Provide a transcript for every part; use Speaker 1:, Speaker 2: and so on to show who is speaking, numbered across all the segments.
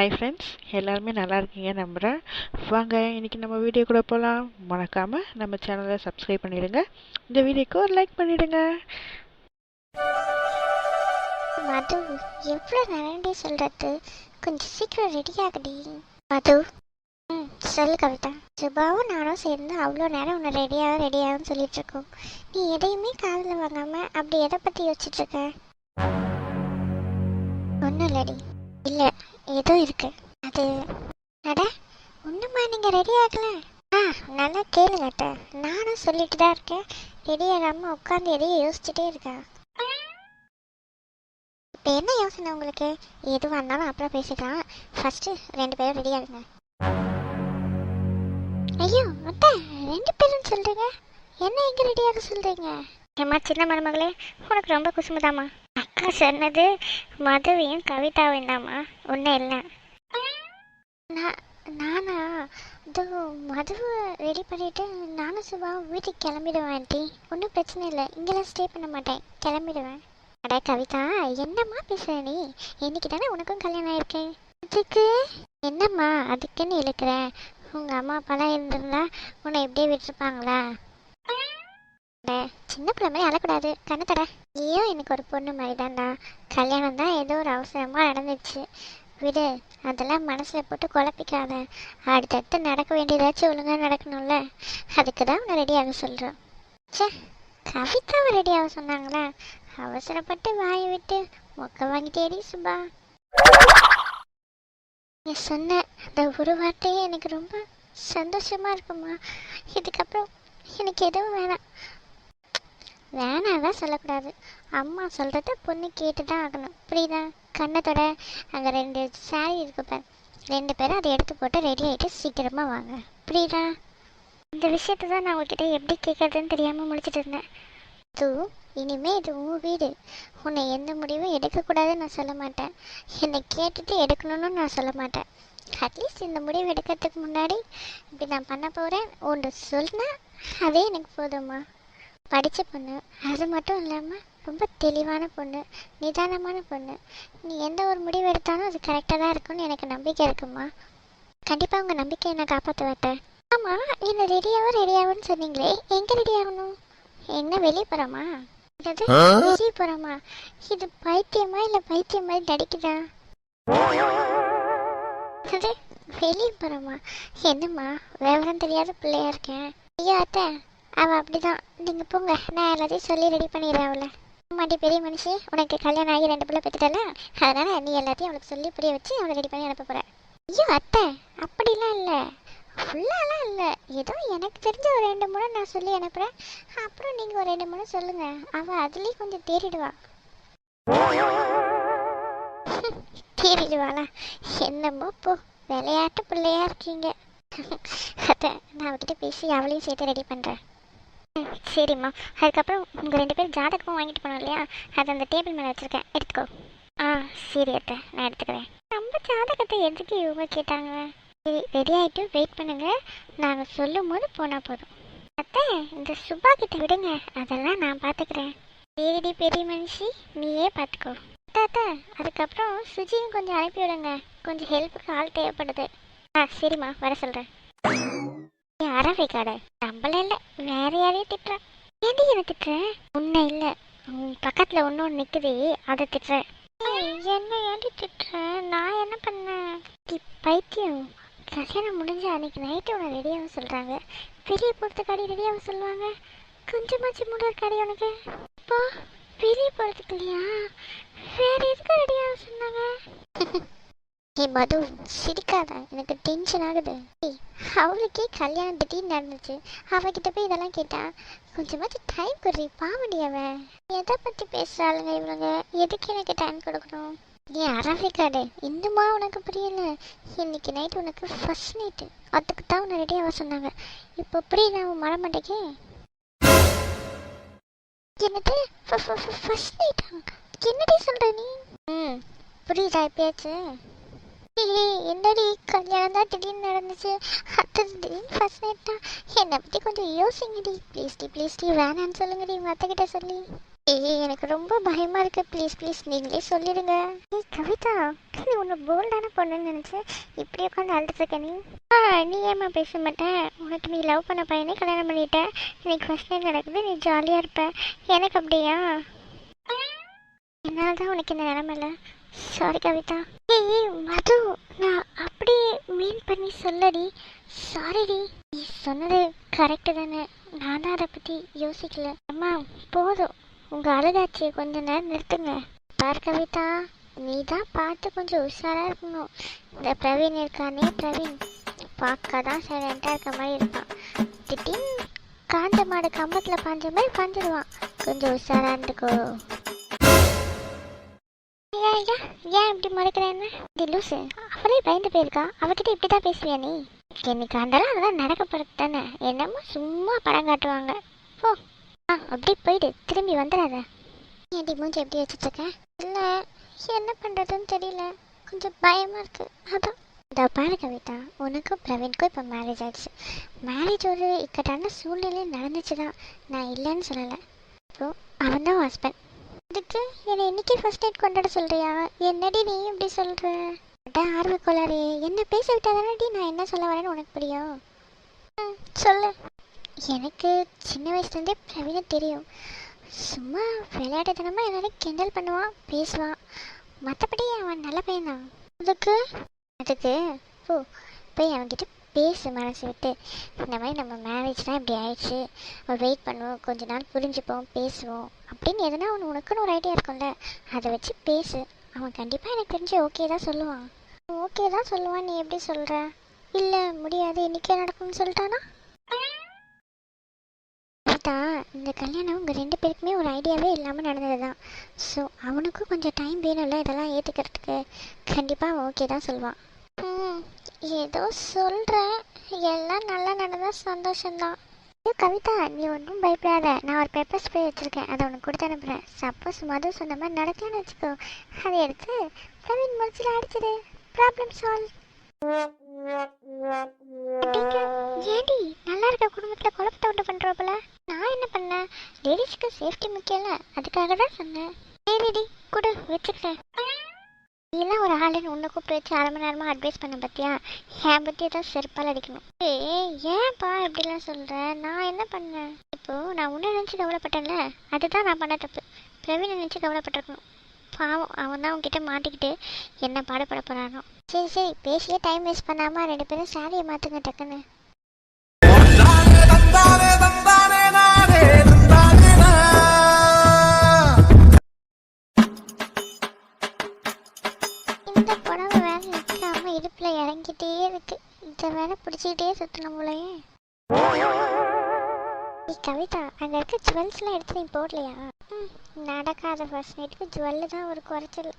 Speaker 1: Hi friends, எல்லாருமே நல்லா இருக்கீங்க நம்புகிறேன். வாங்க இன்றைக்கி நம்ம வீடியோ கூட போகலாம். மறக்காமல் நம்ம சேனலை சப்ஸ்கிரைப் பண்ணிடுங்க. இந்த வீடியோக்கு ஒரு லைக் பண்ணிடுங்க.
Speaker 2: மது, எவ்வளோ நேரண்டி சொல்கிறது? கொஞ்சம் சீக்கிரம் ரெடி ஆகுடி. மது. சொல்லு கவிதா. சுபாவும் நானும் சேர்ந்து அவ்வளோ நேரம் உன்னை ரெடியாகுன்னு சொல்லிட்டு இருக்கோம். நீ எதையுமே காதில் வாங்காமல் அப்படி எதை பற்றி யோசிச்சுட்ருக்க? ஒன்றும் இல்லடி. இல்லை, ஏதோ இருக்கு. அது அட ஒன்றுமா, நீங்கள் ரெடி ஆகல? நல்லா கேளுங்கட்ட. நானும் சொல்லிட்டு தான் இருக்கேன், ரெடி ஆகாமல் உட்காந்து எதையும் யோசிச்சுட்டே இருக்கேன். இப்போ என்ன யோசனை உங்களுக்கு? எதுவாக இருந்தாலும் அப்புறம் பேசிக்கலாம். ஃபஸ்ட்டு 2 பேரும் ரெடி ஆகுங்க. ஐயோ அத்தை, 2 பேரும் சொல்கிறீங்க, என்ன எங்கே ரெடியாக சொல்கிறீங்க? ஏம்மா சின்ன மருமகளே, உனக்கு ரொம்ப குசுமுதாம்மா. அக்கா சொன்னது மதுவையும் கவிதாவையும் தாம்மா, ஒன்றும் இல்லை. நானா? இதோ மதுவை ரெடி பண்ணிவிட்டு நானும் சுபா வீட்டுக்கு கிளம்பிடுவேன் ஆண்டி. ஒன்றும் பிரச்சனை இல்லை, இங்கெல்லாம் ஸ்டே பண்ண மாட்டேன், கிளம்பிடுவேன். அட கவிதா, என்னம்மா பேசுகிற நீ? இன்னைக்கு தானே உனக்கும் கல்யாணம் ஆயிருக்கேன். அதுக்கு என்னம்மா அதுக்குன்னு இழுக்கிறேன்? உங்கள் அம்மா அப்பாலாம் இருந்திருந்தா உன்னை எப்படியே விட்டுருப்பாங்களா? சின்ன பிள்ளை மாதிரி அழக்கூடாது, கண்ணத்தட. ஐயோ, எனக்கு ஒரு பொண்ணு மாதிரி தான்டா. கல்யாணம் தான் ஏதோ ஒரு அவசரமாக நடந்துச்சு, விடு. அதெல்லாம் மனசில் போட்டு குழப்பிக்காத. அடுத்தடுத்து நடக்க வேண்டியதாச்சும் ஒழுங்காக நடக்கணும்ல, அதுக்கு தான் உன்னை ரெடியாக சொல்கிறோம். சே, கவிதாவை ரெடியாக சொன்னாங்களா? அவசரப்பட்டு வாயை விட்டு மொக்க வாங்கிட்டேடி சுபா. நீ சொன்ன அந்த ஒரு வார்த்தையே எனக்கு ரொம்ப சந்தோஷமாக இருக்குமா. இதுக்கப்புறம் எனக்கு எதுவும் வேணாம். வேணாதான் சொல்லக்கூடாது, அம்மா சொல்கிறத பொண்ணு கேட்டு தான் ஆகணும், புரியுதா? கண்ணத்தோட அங்கே 2 சாரி இருக்குப்ப, 2 பேரும் அதை எடுத்து போட்டு ரெடி ஆகிட்டு சீக்கிரமாக வாங்க, புரியுதா? இந்த விஷயத்த தான் நான் உங்ககிட்ட எப்படி கேட்குறதுன்னு தெரியாமல் முடிச்சுட்டு இருந்தேன். இனிமேல் இது உன் வீடு. உன்னை எந்த முடிவும் எடுக்கக்கூடாதுன்னு நான் சொல்ல மாட்டேன், என்னை கேட்டுட்டு எடுக்கணும்னு நான் சொல்ல மாட்டேன். அட்லீஸ்ட் இந்த முடிவு எடுக்கிறதுக்கு முன்னாடி இப்படி நான் பண்ண போகிறேன் ஒன்று சொன்னால் அதே எனக்கு போதும்மா. படித்த பொண்ணு, அது மட்டும் இல்லாமல் ரொம்ப தெளிவான பொண்ணு, நிதானமான பொண்ணு. நீ எந்த ஒரு முடிவு எடுத்தாலும் அது கரெக்டாக தான் இருக்கும்னு எனக்கு நம்பிக்கை இருக்குமா. கண்டிப்பாக உங்கள் நம்பிக்கையை நான் காப்பாற்ற மாட்டேன். ஆமாம், என்ன ரெடியாகும்னு சொன்னீங்களே, எங்கே ரெடி ஆகணும்? என்ன வெளியே போகிறோமா? வெளியே போகிறோமா? இது பைத்தியமா இல்லை பைத்தியம் மாதிரி நடிக்குதா? அது வெளியே போகிறோமா? என்னம்மா விவரம் தெரியாத பிள்ளையா இருக்கேன். ஐயா அத்தை, அவள் அப்படிதான். நீங்கள் போங்க, நான் எல்லாத்தையும் சொல்லி ரெடி பண்ணிடுறேன் அவளை. மாட்டி பெரிய மனுஷி, உனக்கு கல்யாணம் ஆகி 2 பிள்ளை பெற்றுட்டல, அதனால் நீ எல்லாத்தையும் அவளுக்கு சொல்லி புரிய வச்சு அவளை ரெடி பண்ணி அனுப்ப போகிறேன். ஐயோ அத்தை, அப்படிலாம் இல்லை, ஃபுல்லாலாம் இல்லை. ஏதோ எனக்கு தெரிஞ்ச ஒரு 2-3 நான் சொல்லி அனுப்புகிறேன். அப்புறம் நீங்கள் ஒரு 2-3 சொல்லுங்கள், அவள் அதுலேயும் கொஞ்சம் தேறிடுவா. தேறிடுவாளா? என்னமோ போ, விளையாட்டு பிள்ளையா இருக்கீங்க. அத்தை, நான் அவகிட்ட பேசி அவளையும் சேர்த்து ரெடி பண்ணுறேன். சரிம்மா. அதுக்கப்புறம் உங்கள் 2 பேர் ஜாதகம் வாங்கிட்டு போனோம் இல்லையா, அதை அந்த டேபிள் மேலே வச்சுருக்கேன், எடுத்துக்கோ. சரி அத்தை, நான் எடுத்துக்கிறேன். நம்ம ஜாதகத்தை எதுக்கு இவங்க கேட்டாங்க? சரி, ரெடி ஆகிட்டு வெயிட் பண்ணுங்கள், நாங்கள் சொல்லும் போது போனால் போதும். அத்தை, இந்த சுபா கிட்ட விடுங்க, அதெல்லாம் நான் பார்த்துக்கிறேன். சரிடி பெரிய மனுஷி, நீயே பார்த்துக்கோ. அத்தை, அதுக்கப்புறம் சுஜியும் கொஞ்சம் அனுப்பி விடுங்க, கொஞ்சம் ஹெல்ப்புக்கு ஆள் தேவைப்படுது. சரிம்மா, வர சொல்கிறேன். யாரா கடை நம்மள இல்லை, வேற யாரையும் திட்டுறேன். ஏன்டி என்ன திட்டுறேன்? உன்னை இல்லை, பக்கத்தில் ஒன்று நிற்குது, அதை திட்டுறேன். என்ன ஏன்டி திட்டுறேன்? நான் என்ன பண்ணேன்? பைத்தியம், கல்யாணம் முடிஞ்ச அன்னைக்கு நைட்டு உன்னை ரெடியாக சொல்கிறாங்க, வெளியே போகிறதுக்காடி ரெடியாக சொல்லுவாங்க. கொஞ்சமாச்சு மூட இருக்காடி உனக்கு. இப்போ வெளியே போகிறதுக்கு இல்லையா, வேற எதுக்கு ரெடியாக சொன்னாங்க? ஏ மது, சிரிக்காத, எனக்கு டென்ஷன் ஆகுது. அவளுக்கே கல்யாணம் திடீர்னு நடந்துச்சு, அவகிட்ட போய் இதெல்லாம் கேட்டா கொஞ்சமாச்சு டைம் கொடுறி, பாவண்டி. அவன் எதை பற்றி பேசுகிறாளுங்க இவளுங்க, எதுக்கு எனக்கு டைம் கொடுக்கணும்? ஏன் அரவிக்காடு, இன்னுமா உனக்கு புரியல? இன்னைக்கு நைட்டு உனக்கு ஃபர்ஸ்ட் நைட்டு, அதுக்கு தான் உன்னை ரெடியாக சொன்னாங்க. இப்போ புரியல உன் மர மாட்டேக்கே? என்னது ஃபர்ஸ்ட் நைட்டா? என்னடி சொல்கிற நீ? புரியுதா இப்பயாச்சு? என்னடி கல்யாணம் தான் திடீர்னு நடந்துச்சு, அது திடீர்னு ஃபர்ஸ்ட் நைட் தான். என்னை பற்றி கொஞ்சம் யோசிங்கடி ப்ளீஸ்டி, வேணான்னு சொல்லுங்கடி உங்கள் அத்தைக்கிட்ட சொல்லி. ஏய் எனக்கு ரொம்ப பயமா இருக்கு, ப்ளீஸ் ப்ளீஸ் நீங்களே சொல்லிடுங்க. ஏய் கவிதா, நீ ஒன்று போல்டான பொண்ணுன்னு நினச்சேன், இப்படி உட்காந்து அழுதுட்டு இருக்க நீ. நீ ஏமா பேச மாட்டேன்? உனக்கு நீ லவ் பண்ண பையனே கல்யாணம் பண்ணிட்ட, இன்னைக்கு ஃபர்ஸ்ட் டைம் நடக்குது, நீ ஜாலியாக இருப்ப. எனக்கு அப்படியா? என்னால் தான் உனக்கு இந்த நிலமையில. சாரி கவிதா. ஏய் மது, நான் அப்படியே மீன் பண்ணி சொல்லடி. சாரிடி. நீ சொன்னது கரெக்டு தானே, நான் தான் அதை பற்றி யோசிக்கல. அம்மா போதும், உங்கள் அழுகாச்சி கொஞ்ச நேரம் நிறுத்துங்க. பார் கவிதா, நீ தான் பார்த்து கொஞ்சம் உஷாராக இருக்கணும். இந்த பிரவீன் இருக்கானே, பிரவீன் பார்க்க தான் சைலண்ட்டாக இருக்க மாதிரி இருப்பான். திடீர்னு காஞ்ச மாடு கம்பத்தில் பாஞ்ச மாதிரி பாஞ்சிடுவான். கொஞ்சம் உஷாராக இருந்துக்கோ. ஏன் இப்படி மறைக்கிறேன்னு? இது லூசு, அவளே பயந்து போயிருக்கா, அவகிட்ட இப்படி தான் பேசுவியா நீ? என்னைக்கு இருந்தாலும் அதெல்லாம் நடக்கப்படுறது தானே, என்னமோ சும்மா படம் காட்டுவாங்க. ஓ அப்படி போயிடு, திரும்பி வந்துடாத. ஏன்டி மூஞ்சி எப்படி வச்சுருக்க? இல்லை என்ன பண்ணுறதுன்னு தெரியல, கொஞ்சம் பயமாக இருக்கு, அதான். இதோ பாரு கவிதா, உனக்கும் பிரவீனுக்கும் இப்போ மேரேஜ் ஆயிடுச்சு. மேரேஜ் ஒரு இக்கட்டான சூழ்நிலையும் நடந்துச்சு தான், நான் இல்லைன்னு சொல்லலை. இப்போ அவன் தான் ஹஸ்பண்ட். அதுக்கு என்னை இன்னைக்கு ஃபர்ஸ்ட் நைட் கொண்டாட சொல்றியா? என்னடி நீ இப்படி சொல்ற? அதான் ஆர்வ கோளாறு, என்ன பேச விட்டாதானடி நான் என்ன சொல்ல வரேன்னு உனக்கு புரியும். சொல்லு. எனக்கு சின்ன வயசுலேருந்தே பிரவீனை தெரியும். சும்மா விளையாட்டுத்தனமாக எல்லாரும் கிண்டல் பண்ணுவான், பேசுவான். மற்றபடி அவன் நல்ல பையன்தான். அதுக்கு அதுக்கு ஓ போய் அவன்கிட்ட பேசு மனசு விட்டு. இந்த மாதிரி நம்ம மேரேஜ்லாம் இப்படி ஆயிடுச்சு, வெயிட் பண்ணுவோம், கொஞ்ச நாள் புரிஞ்சுப்போம், பேசுவோம் அப்படின்னு எதுனா உனக்குன்னு ஒரு ஐடியா இருக்கும்ல, அதை வச்சு பேசு. அவன் கண்டிப்பாக எனக்கு தெரிஞ்சு ஓகே தான் சொல்லுவான். ஓகே தான் சொல்லுவான், நீ எப்படி சொல்கிற? இல்லை முடியாது, இன்றைக்கே நடக்கும்னு சொல்லிட்டானா? தான் இந்த கல்யாணம் உங்கள் 2 பேருக்குமே ஒரு ஐடியாவே இல்லாமல் நடந்தது தான். ஸோ அவனுக்கும் கொஞ்சம் டைம் வேணும்ல இதெல்லாம் ஏற்றுக்கிறதுக்கு. கண்டிப்பாக அவன் ஓகே தான் சொல்லுவான். ஏதோ சொல்கிறேன், எல்லாம் நல்லா நடந்தால் சந்தோஷம்தான். ஐயோ கவிதா, நீ ஒன்றும் பயப்படாத, நான் ஒரு பேப்பர் ஸ்ப்ரே வச்சுருக்கேன், அதை உனக்கு கொடுத்து அனுப்புகிறேன். சப்போஸ் மது சொன்ன மாதிரி நடக்கலன்னு வச்சுக்கோ, அதை எடுத்து பிரவீன் முடிச்சில் அடிச்சிடு, ப்ராப்ளம் சால்வ். ஏடி நல்லா இருக்க குடும்பத்தில் குழப்பத்தை உண்டு பண்ணுறப்பல? நான் என்ன பண்ணேன்? லேடிஸ்க்கு சேஃப்டி முக்கியம்ல, அதுக்காக தான் சொன்னேன். சரிடி கொடு, வச்சுக்கிறேன். நீலாம் ஒரு ஆளுன்னு உன்னை கூப்பிட்டு வச்சு 1/2 மணி நேரமாக அட்வைஸ் பண்ண பார்த்தியா? என் பற்றி தான் செருப்பால் அடிக்கணும். ஏன்ப்பா இப்படிலாம் சொல்கிறேன்? நான் என்ன பண்ணேன்? இப்போது நான் உன்னை நினச்சி கவலைப்பட்டேன்ல, அதுதான் நான் பண்ண தப்பு. பிரவீனை நினச்சி கவலைப்பட்டிருக்கணும். பாவம், அவன் தான் உங்ககிட்ட மாட்டிக்கிட்டு என்ன பாடுபட போகிறானோ. சரி சரி, பேசியே டைம் வேஸ்ட் பண்ணாமல் 2 பேரும் சாரியை மாற்றுங்க டக்குன்னு. இந்த புடவை வேற நிற்காம இடுப்பில் இறங்கிட்டே இருக்கு, இதை வேற பிடிச்சிக்கிட்டே சுற்றணும் போலயே. கவிதா, அங்கே இருக்க ஜுவல்ஸ்லாம் எடுத்து நீ போடலையா? நடக்காத ஃபர்ஸ்ட் நைட்டுக்கு ஜுவல்லு தான் ஒரு குறைச்சல்.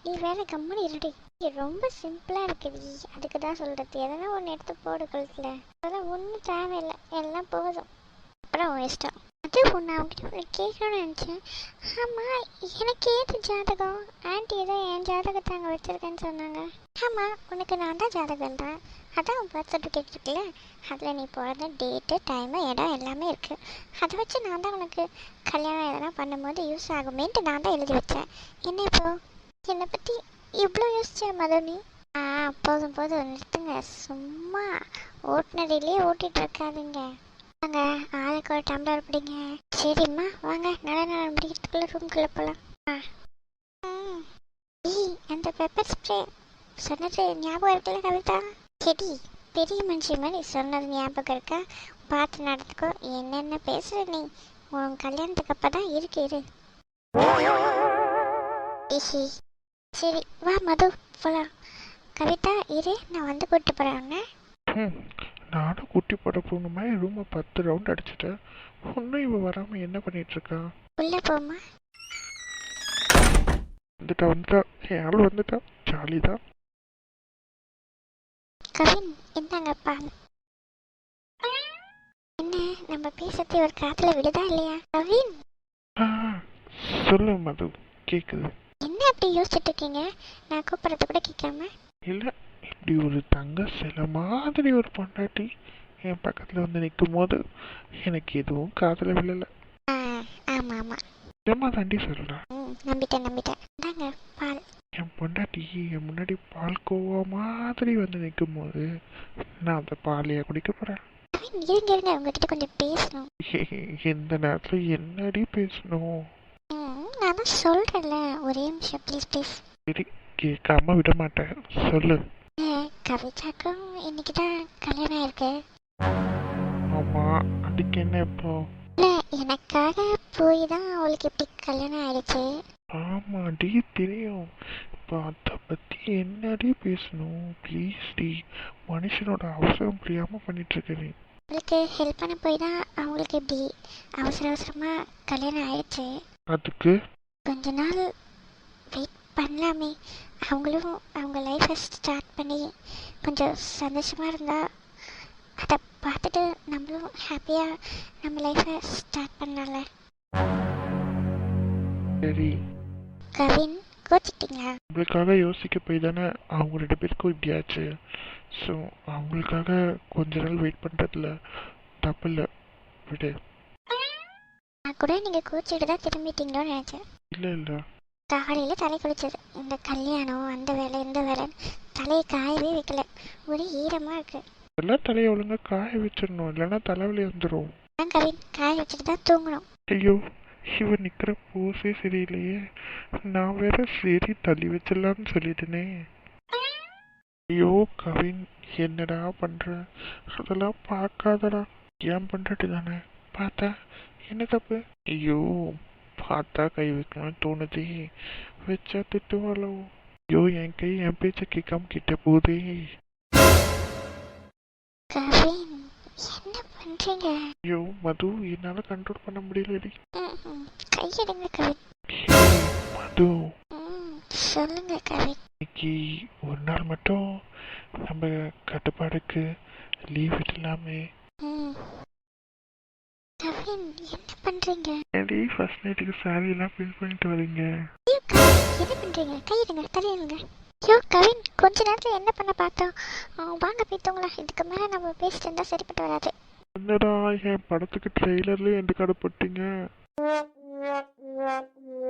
Speaker 2: நீ வேற கம்மனு இருடி. ரொம்ப சிம்பிளாக இருக்குது, அதுக்கு தான் சொல்கிறது. எதனா ஒன்று எடுத்து போடு கழுத்தில். அதெல்லாம் ஒன்றும் தேவையில்லை, எல்லாம் போதும். அப்புறம் இஷ்டம். அது ஒன்று அவங்ககிட்ட ஒன்று கேட்கணும்னு நினச்சேன். ஆமாம், எனக்கு ஏது ஜாதகம்? ஆண்டி ஏதோ என் ஜாதகத்தை அங்கே வச்சுருக்கேன்னு சொன்னாங்க. ஆமாம், உனக்கு நான் தான் ஜாதகம் தான், அதான் பர்த் சர்டிஃபிகேட் இருக்குல்ல, அதில் நீ பிறந்த டேட்டு, டைமு, இடம் எல்லாமே இருக்குது. அதை வச்சு நான் தான் உனக்கு கல்யாணம் எதனா பண்ணும்போது யூஸ் ஆகுமேன்ட்டு நான் தான் எழுதி வச்சேன். என்ன இப்போ என்னை பற்றி இவ்வளோ யோசிச்சா மது நீ? போதும் போதும் நிறுத்துங்க, சும்மா ஓட்டுநரிலே ஓட்டிகிட்டு இருக்காதுங்க. வாங்க, ஆளுக்கு ஒரு டம்ளர் பிடிங்க. சரிம்மா வாங்க, நல்ல முடிக்கிறதுக்குள்ளே ரூம்குள்ளே போகலாம். அந்த பெப்பர் ஸ்ப்ரே சொன்னது ஞாபகம் இருக்குல்ல கவிதா? செடி பெரிய மனுஷி மாதிரி சொன்னது ஞாபகம் இருக்கா? பார்த்து நடத்துக்கோ. என்னென்ன பேசுகிற நீ? உன் கல்யாணத்துக்கு அப்போ தான் இரு. சரி வா மது போகலாம். கவிதா இரு, நான் வந்து கூப்பிட்டு போகிறேன்.
Speaker 3: நானும் குட்டி போட போன மாதிரி ரூமை 10 ரவுண்ட் அடிச்சுட்டேன். ஒன்றும் இவன் வராமல் என்ன பண்ணிட்டு இருக்கான்?
Speaker 2: உள்ளே போமா.
Speaker 3: வந்துட்டா என் ஆள் வந்துட்டா, ஜாலி தான்.
Speaker 2: கவின் என்னங்கப்பா? என்ன நம்ம பேசுறது ஒரு காத்துல விடுதா இல்லையா கவின்?
Speaker 3: சொல்லு மது, கேக்குது.
Speaker 2: என்ன அப்படி யோசிச்சுட்டு இருக்கீங்க? நான் கூப்பிடுறது கூட கேட்காம?
Speaker 3: இல்லை, இப்படி ஒரு தங்க சில மாதிரி ஒரு பொண்டாட்டி என் பக்கத்தில் வந்து நிற்கும் போது எனக்கு எதுவும் காதில் விழலை.
Speaker 2: ஆமாம் ஆமாம்,
Speaker 3: ஏம்மா தாண்டி சொல்கிறேன்.
Speaker 2: நம்பிட்டேன் இந்தாங்க பால்.
Speaker 3: என் பொண்டாட்டி என் முன்னாடி பால்கோவா மாதிரி வந்து நிற்கும் போது நான் அந்த பாலையா குடிக்க போகிறேன்.
Speaker 2: இருங்க உங்ககிட்ட கொஞ்சம் பேசணும்.
Speaker 3: இந்த நேரத்தில் என்னடி பேசணும்?
Speaker 2: நான் தான் சொல்கிறேன்ல, ஒரே நிமிஷம் ப்ளீஸ்.
Speaker 3: சரி, கேட்காம விட மாட்டேன், சொல்லு.
Speaker 2: கவிதாக்கும் இன்னைக்கு தான் கல்யாணம் ஆயிருக்கு.
Speaker 3: ஆமாம், அதுக்கு என்ன இப்போ?
Speaker 2: இல்லை, எனக்காக போய் தான் அவளுக்கு இப்படி கல்யாணம் ஆயிடுச்சு.
Speaker 3: ஆமாடி தெரியும். இப்போ அதை பற்றி என்னடி பேசணும்? ப்ளீஸ் டி, மனுஷனோட அவசரம் புரியாமல் பண்ணிட்டு நீ.
Speaker 2: அவளுக்கு ஹெல்ப் பண்ண போய் தான் அவங்களுக்கு இப்படி அவசரமாக கல்யாணம் ஆயிடுச்சு.
Speaker 3: அதுக்கு
Speaker 2: கொஞ்ச நாள் வெயிட் பண்ணலாமே, அவங்களும் அவங்க லைஃப்பை ஸ்டார்ட் பண்ணி கொஞ்சம் சந்தோஷமாக இருந்தால் அதை பார்த்துட்டு நம்மளும் ஹாப்பியாக நம்ம லைஃப்பை ஸ்டார்ட் பண்ணலாம்ல.
Speaker 3: சரி,
Speaker 2: கவின் கோச்சிட்டிங்களா?
Speaker 3: உங்களுக்காக யோசிக்க போய் தானே அவங்க 2 பேருக்கும் இப்படி ஆச்சு. ஸோ அவங்களுக்காக கொஞ்ச நாள் வெயிட் பண்ணுறதுல தப்பு இல்லை, விடு.
Speaker 2: நான் கூட நீங்கள் கோச்சிட்டு தான் திரும்பிட்டீங்களோன்னு நினச்சேன்.
Speaker 3: இல்லை
Speaker 2: காலையில் தலை குளிச்சது, இந்த கல்யாணம் அந்த வேலை இந்த வேலைன்னு தலையை காயவே வைக்கல, ஒரே ஈரமாக இருக்குது.
Speaker 3: எல்லாம் தலையை ஒழுங்காக காய வச்சிடணும், இல்லைன்னா தலைவலி வந்துடும்.
Speaker 2: நான் கவின் காய வச்சுட்டு தான் தூங்கணும்.
Speaker 3: ஐயோ, இவன் நிற்கிற போஸே சரியில்லையே. நான் வேற சரி தள்ளி வச்சிடலான்னு சொல்லிட்டேனே. ஐயோ கவின், என்னடா பண்ற? அதெல்லாம் பார்க்காதடா. ஏன் பண்றது தானே, பார்த்தா என்ன தப்பு? ஐயோ, பார்த்தா கை வைக்கணும்னு தோணுதே, வச்சா திட்டுவாளோ. ஐயோ, என் கை என் பேச்ச கேட்காம கிட்ட போதே.
Speaker 2: கவின் என்ன பண்ணுறீங்க?
Speaker 3: ஐயோ மது, என்னால கண்ட்ரோல் பண்ண முடியலடி.
Speaker 2: கையெடுங்க கவின்.
Speaker 3: மது,
Speaker 2: சொல்லுங்க கவின்.
Speaker 3: இன்னைக்கு ஒரு நாள் மட்டும் நம்ம கட்டுப்பாடுக்கு லீவ் விடலாமே.
Speaker 2: கவின் என்ன பண்றீங்க?
Speaker 3: ஏடி ஃபர்ஸ்ட் நைட்டுக்கு சாரி எல்லாம் பிரிண்ட் பண்ணிட்டு வரீங்க?
Speaker 2: என்ன பண்றீங்க? கையிடுங்க, தலையிடுங்க. ஐயோ கவின், கொஞ்ச நேரத்துல என்ன பண்ண பார்த்தோம். வாங்க போய்த்தவங்களா, இதுக்கு மேல நம்ம பேசிட்டு இருந்தா சரிப்பட்டு வராது.
Speaker 3: என்னடா என் படத்துக்கு ட்ரெய்லர்லயே எந்த கடை போட்டீங்க?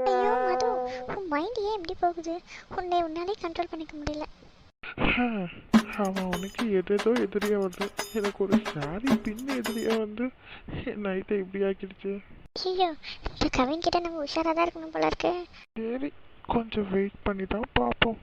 Speaker 2: ஐயோ மது, உன் மைண்ட் ஏன் இப்படி போகுது? உன்னாலே கண்ட்ரோல் பண்ணிக்க முடியல.
Speaker 3: அவன் உனக்கு எதேதோ எதிரியா வருது, எனக்கு ஒரு சாரி பின்ன எதிரியா வந்து நைட்டை இப்படி ஆக்கிடுச்சு.
Speaker 2: ஐயோ, இந்த கவின் கிட்ட நம்ம உஷாரா தான் இருக்கணும் போல இருக்கு.
Speaker 3: சரி, கொஞ்சம் வெயிட் பண்ணி தான் பார்ப்போம்.